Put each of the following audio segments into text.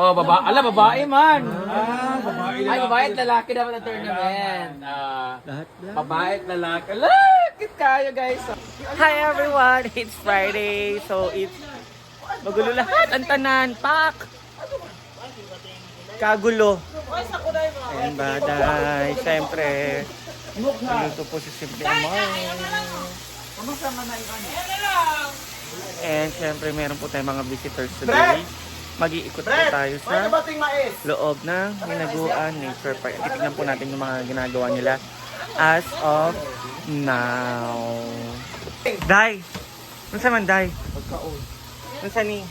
Oh, babae man. Babae lalaki. Ay, babae at lalaki dapat ang tournament. Babae at lalaki. Lakit kayo, guys. Hi everyone, it's Friday. So it's magulo lahat ang tanan, pak. Kagulo. Ayan baday, siyempre. Luto po si Simple Amor. And siyempre meron po tayong mga visitors today. Mag-iikot po tayo sa loob ng Hinaguan Nature Park. Titignan po natin yung mga ginagawa nila as of now. Day! Ano sa man, Day? Ano sa ni?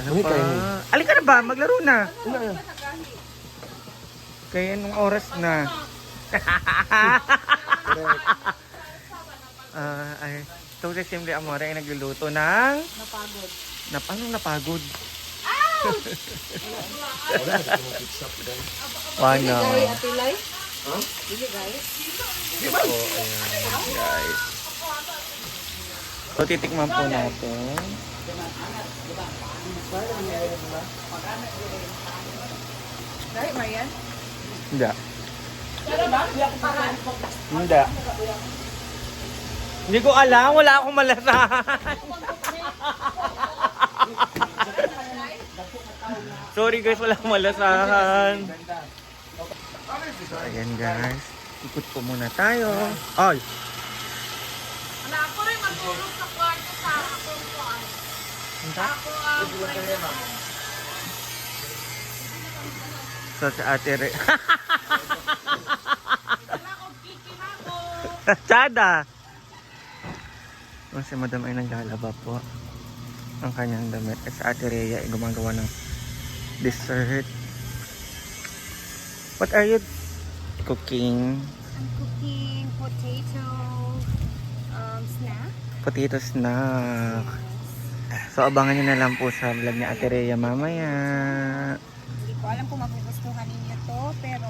Ano pa? Alin ka na ba? Maglaro na. Kaya nung oras na. Ito si Simple Amor ay nagluluto ng... Napagod. Anong napagod? Wala. Dili guys. Ayan guys. So titikman po natin. Right, Marian? Hindi. Hindi. Hindi ko alam, wala akong malasahan. Sorry guys, wala akong malasahan. So ayan guys, ikot po muna tayo. Ay! Wala ako rin matulog sa kwarto sa akong kuwan. Ako ang So sa ate Re... wala akong kikin ako. Tachada! Si Madam ay naglalaba po ang kanyang damit. At sa ate Rhea ay gumagawa ng dessert. What are you cooking? I'm cooking potato snack. Potato snack. So abangan nyo na lang po sa vlog ni ate Rhea mamaya. Hindi ko alam kung magugustuhan ninyo to, pero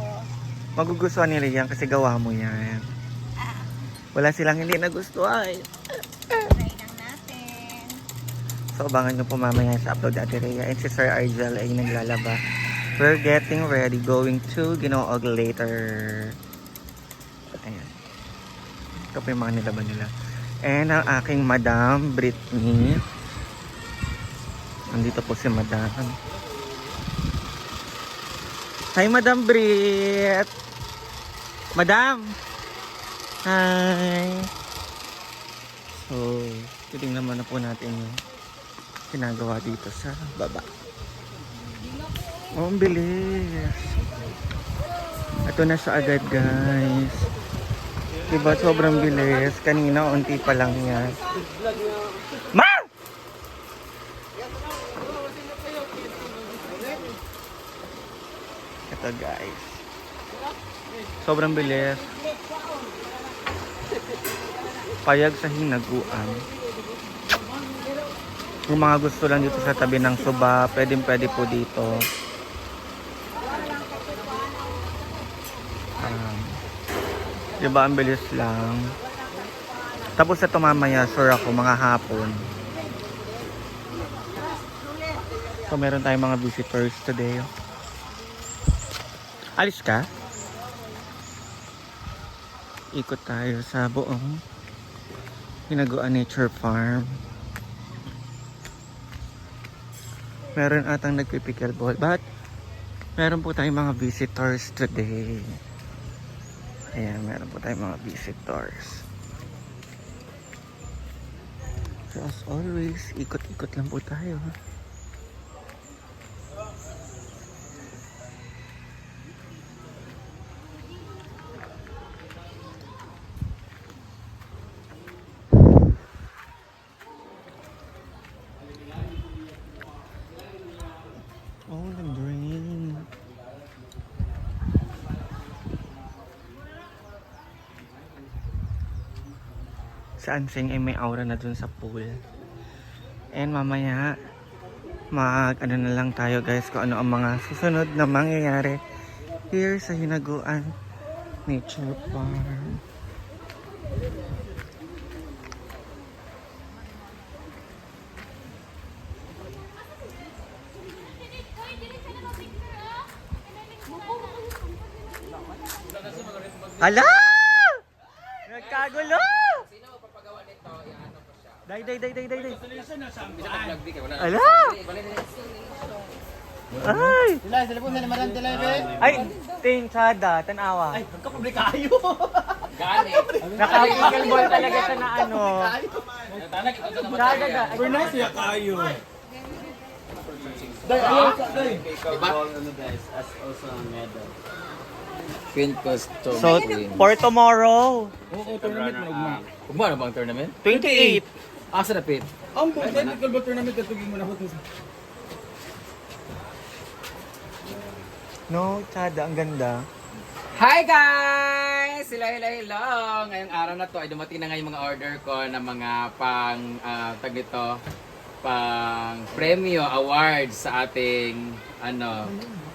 Magugustuhan nila yan kasi gawa mo yan. Wala silang hindi nagustuhan. try lang natin. So abangan nyo po mamaya sa upload ni ate Rhea. And si Sir Argel ay naglalaba. We're getting ready, going to Ginoog later. Ayan. Ito po yung mga nilaban nila. And ang aking Madam Britney. Nandito po si Madam. Hi Madam Brit! Madam! Hi! So, titingnan naman na po natin yung ginagawa dito sa baba. Oh, ang bilis. Ito na siya agad guys. Diba sobrang bilis. Kanina unti pa lang yan. Ma! Ito guys. Sobrang bilis. Payag sa Hinaguan. Kung mga gusto lang dito sa tabi ng Suba, pwede po dito. Diba ang bilis lang. Tapos ito mamaya, sure ako, mga hapon. So meron tayong mga visitors today. Alis ka? Ikot tayo sa buong Hinaguan Nature Farm. Meron atang nagpipickleball, but meron po tayong mga visitors today. Ayan, meron po tayong mga visitors. So as always, ikot-ikot lang po tayo. Oh, the brain. Si Ansing ay may aura na dun sa pool. And mamaya ano na lang tayo guys kung ano ang mga susunod na mangyayari here sa Hinaguan Nature Farm. Hala! Nagkagulo! Sino papagawa nito? Iano ko siya. Day. Pinaka-vlog di ka, wala. Hala! Ay! Sila po na naman nila be. Ay! Tinchada, tanawa. Ay, Nagkapublik kayo. Gani. naka-pickleball talaga siya na ano. Talag, ikaw na naman. Chada ga. Nice ya kayo. Diba? Queen costume. So, for tomorrow, Oo, tournament mo ugma. Kung ano bang tournament? 28. Asa na pit? Ang technical ba tournament katugin mo na hotos. No, Chada, ang ganda. Hi guys! Hello! Ngayong araw na to ay dumating na nga yung mga order ko na mga tag nito, pang premyo awards sa ating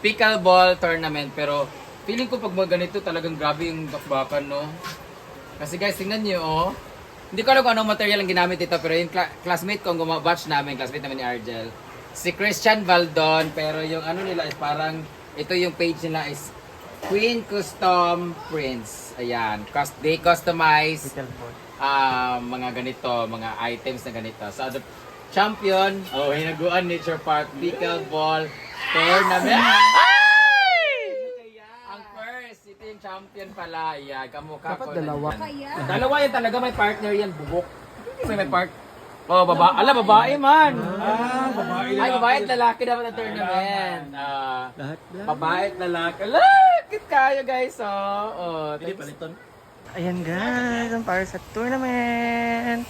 pickleball tournament. Pero feeling ko pag mga ganito talagang grabe yung bakbakan, no? Kasi guys, tingnan nyo, oh. Hindi ko alam kung anong material ang ginamit ito, pero yung classmate ko, ang batch namin, classmate namin ni Argel, si Christian Valdon, pero yung ano nila is parang, ito yung page nila is Queen Custom Prints. Ayan. They customize Pickleball. mga ganito, mga items na ganito. So, the champion, Hinaguan Nature Park Pickleball Tournament. Ang first, ito yung champion pala. Ayan, kamukha ko. dalawa. Dalawa yan talaga, may partner yan, bubok. May part. Oh, babae man. Babae Ay, babae at lalaki dapat ang tournament. Lahat. Babae at lalaki. Ala, cute kayo guys, oh. Hindi paliton. Ayan guys, ang para sa tournament.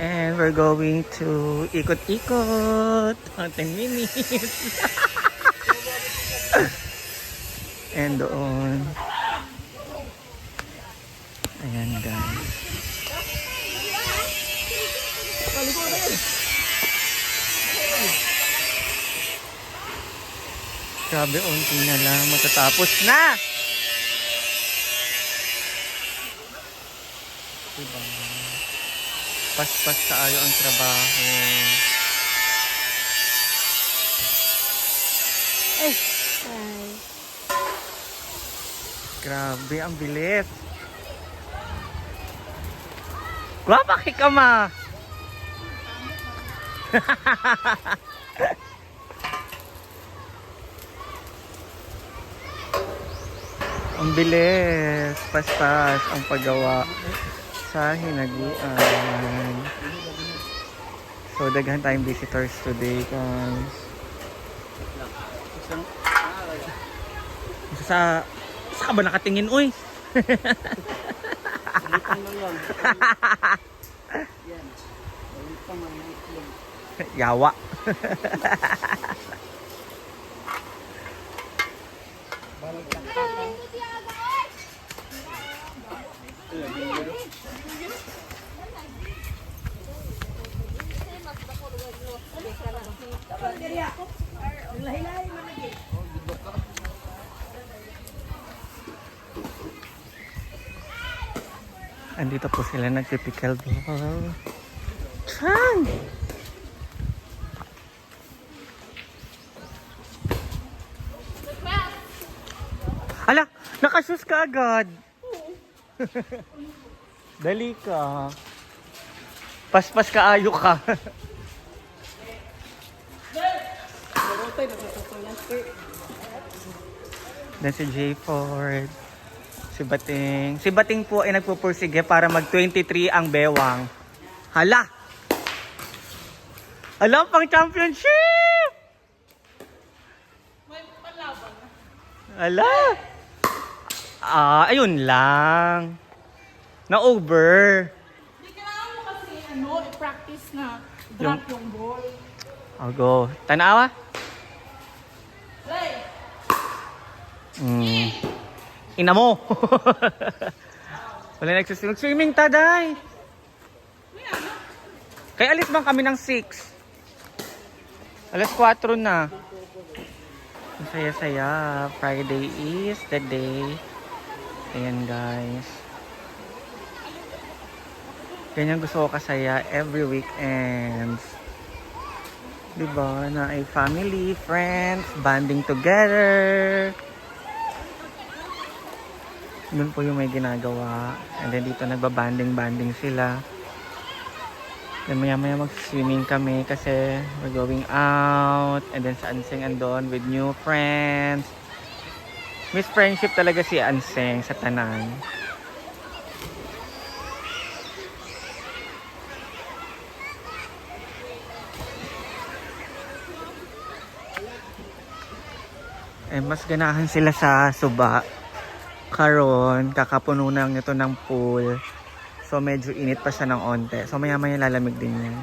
And we're going to ikot-ikot. 10 minutes. And doon. Ayan guys. Grabe, unti na lang. Matatapos na! Diba? Pas-pas tayo ang trabaho. Grabe, ang bilis. Guwapa ka ma! Ang bilis, paspas ang paggawa sa hinaguan. So daghan tayong visitors today, guys. Sa ka ba nakatingin, uy? Yawa. Andito po sila nagpipickleball. Chan! Ala, nakashoes ka agad. Dali ka. Paspas ka, ayo ka. Dan si J Ford. Si Bating. Si Bating po ay nagpupursige para mag 23 ang bewang. Hala! Hala, pang championship! May palaban na. Hala! Ayun lang. Na-over. Hindi kailangan mo kasi i-practice na drop yung ball. I'll go. Tanawa? Ray! Ina mo. Wala nagsuswing. Swimming taday. Kaya alis bang kami ng 6? Alas 4 na. Ang saya-saya. Friday is the day. Ayan guys. Ganyan gusto ko kasaya every weekends. Diba? Na ay family, friends, banding together. Doon po yung may ginagawa. And then dito nagbabanding-banding sila. Then maya-maya mag-swimming kami kasi we're going out. And then sa Anseng andon with new friends. Miss Friendship talaga si Anseng sa tanan. Eh, mas ganahan sila sa Suba. Karon, kakapuno lang nito ng pool. So, medyo init pa siya ng onte. So, maya-maya lalamig din yan.